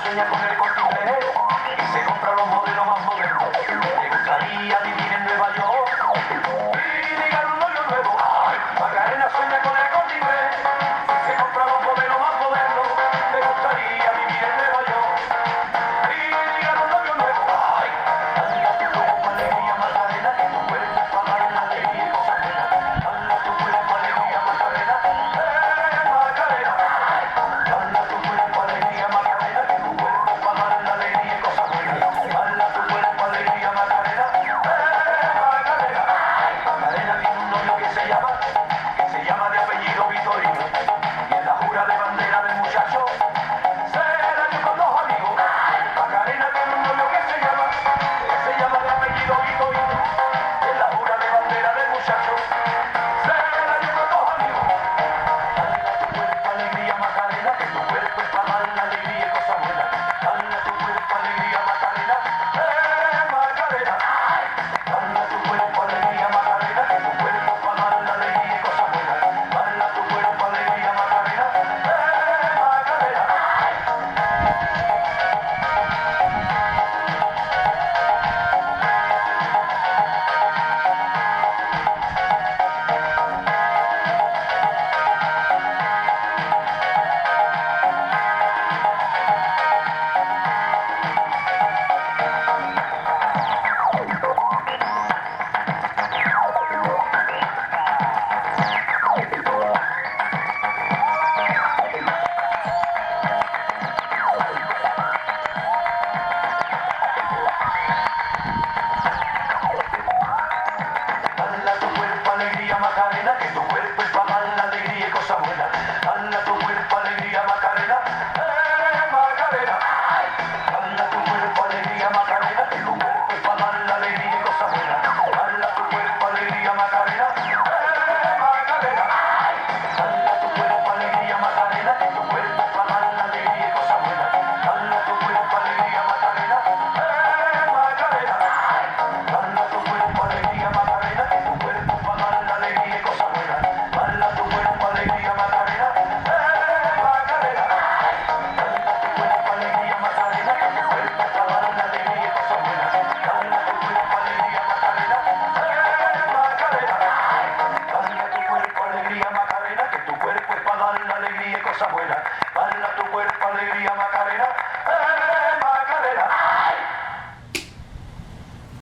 sueña con el Corte Inglés y se compra los modelos más modernos. Le gustaría vivir en Nueva York y ligar un novio nuevo. Macarena sueña con el Corte Inglés y se compra los modelos más modernos. Le gustaría vivir en Nueva York y ligar un novio nuevo. Dale a tu cuerpo alegría, Macarena, que tu cuerpo es para dar la alegría y cosas buenas. Dale a tu cuerpo alegría, Macarena, Macarena. Dale a tu cuerpo alegría, Macarena, que tu cuerpo es para dar la alegría y cosas buenas. Dale a tu cuerpo alegría, Macarena, Macarena. Macarena tiene un novio que se llama de apellido Vitorino. Y en la jura de bandera del muchacho se la dio con dos amigos. Macarena tiene un novio que se llama de apellido Vitorino. Y en la jura de bandera del muchacho se la dio con dos amigos. Dale a tu cuerpo alegría, Macarena, que tu cuerpo es para dar la alegría y cosas buenas. Dale a tu cuerpo alegría, Macarena, Macarena. Dale a tu cuerpo alegría, Macarena, que tu cuerpo es para dar la alegría y cosas buenas. Dale a tu cuerpo alegría, Macarena, Macarena. Dale a tu cuerpo alegría, Macarena, que tu cuerpo es para dar la alegría y cosas buenas. Dale a tu cuerpo alegría, Macarena, Macarena.